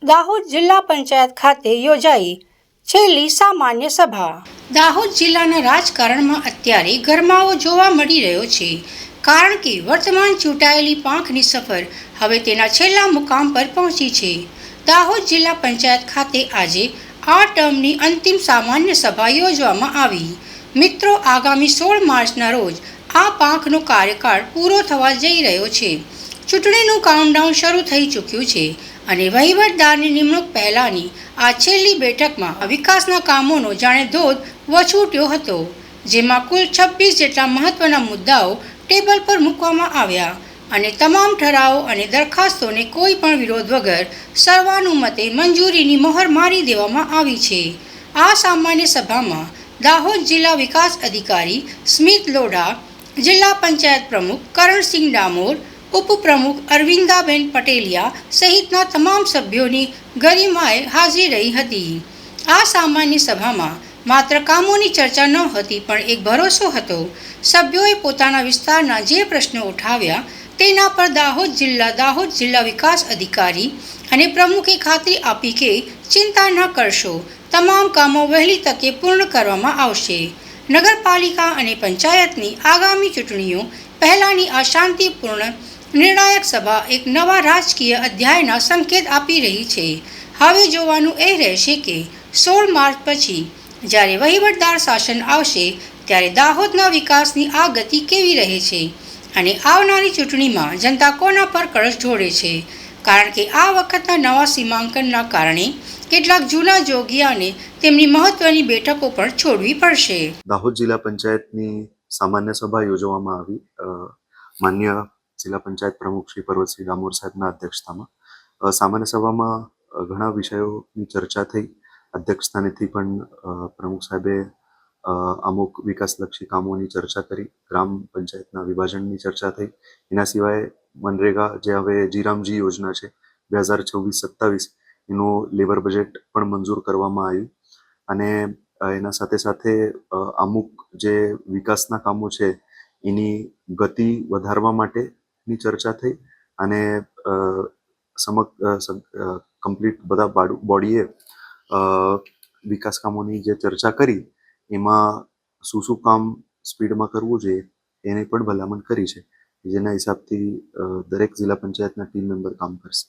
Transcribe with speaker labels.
Speaker 1: દાહોદ જિલ્લા પંચાયત ખાતે યોજાઈ છેલ્લી સામાન્ય સભા. દાહોદ જિલ્લાના રાજકારણમાં અત્યારે ગરમાવો જોવા મળી રહ્યો છે, કારણ કે વર્તમાન ચૂંટાયેલી પાંખની સફર હવે તેના છેલ્લા મુકામ પર પહોંચી છે. દાહોદ જિલ્લા પંચાયત ખાતે આજે આ ટર્મની અંતિમ સામાન્ય સભા યોજવામાં આવી. મિત્રો, આગામી 16 માર્ચના રોજ આ પાંખનો કાર્યકાળ પૂરો થવા જઈ રહ્યો છે. ચૂંટણીનું કાઉન્ટડાઉન શરૂ થઈ ચૂક્યું છે અને વહીવટદારની નિમણૂક પહેલાની આ છેલ્લી બેઠકમાં વિકાસના કામોનો જાણે ધોધ વછૂટ્યો હતો, જેમાં કુલ 26 જેટલા મહત્વના મુદ્દાઓ ટેબલ પર મૂકવામાં આવ્યા અને તમામ ઠરાવો અને દરખાસ્તોને કોઈ પણ વિરોધ વગર સર્વાનુમતે મંજૂરીની મહોર મારી દેવામાં આવી છે. આ સામાન્ય સભામાં દાહોદ જિલ્લા વિકાસ અધિકારી સ્મિત લોઢા, જિલ્લા પંચાયત પ્રમુખ કરણસિંહ ડામોર, ઉપપ્રમુખ અરવિંદાબેન પટેલિયા સહિતના તમામ સભ્યોની ગરિમાએ હાજરી રહી હતી. આ સામાન્ય સભામાં માત્ર કામોની ચર્ચા ન હતી, પણ એક ભરોસો હતો. સભ્યોએ પોતાના વિસ્તારના જે પ્રશ્નો ઉઠાવ્યા તેના પર દાહોદ જિલ્લા વિકાસ અધિકારી અને પ્રમુખે ખાતરી આપી કે ચિંતા ન કરશો, તમામ કામો વહેલી તકે પૂર્ણ કરવામાં આવશે. નગરપાલિકા અને પંચાયતની આગામી ચૂંટણીઓ પહેલાની આ શાંતિપૂર્ણ નિર્ણાયક સભા એક નવા રાજકીય અધ્યાયના સંકેત આપી રહી છે. હવે જોવાનું એ રહેશે કે 16 માર્ચ પછી જ્યારે વહીવટદાર શાસન આવશે ત્યારે દાહોદના વિકાસની આ ગતિ કેવી રહે છે અને આવનારી ચૂંટણીમાં જનતા કોના પર કળશ ઢોળે છે, કારણ કે આ વખતના નવા સીમાંકનના કારણે કેટલાક જૂના જોગિયાને તેમની મહત્વની બેઠકો પણ છોડવી પડશે.
Speaker 2: દાહોદ જિલ્લા પંચાયતની સામાન્ય સભા યોજવામાં આવી. માન્ય જિલ્લા પંચાયત પ્રમુખ શ્રી પર્વતસિંહ ડામોર સાહેબના અધ્યક્ષતામાં સામાન્ય સભામાં ઘણા વિષયોની ચર્ચા થઈ. અધ્યક્ષસ્થાનેથી પણ પ્રમુખ સાહેબે અમુક વિકાસલક્ષી કામોની ચર્ચા કરી. ગ્રામ પંચાયતના વિભાજનની ચર્ચા થઈ. એના સિવાય મનરેગા, જે હવે જીરામજી યોજના છે 2026-27, એનું લેબર બજેટ પણ મંજૂર કરવામાં આવ્યું અને એના સાથે સાથે અમુક જે વિકાસના કામો છે એની ગતિ વધારવા માટેની ચર્ચા થઈ અને કમ્પ્લીટ બધા બોડીએ વિકાસ કામોની જે ચર્ચા કરી એમાં શું કામ સ્પીડમાં કરવું જોઈએ એની પણ ભલામણ કરી છે, જેના હિસાબથી દરેક જિલ્લા પંચાયતના ટીમ મેમ્બર કામ કરશે.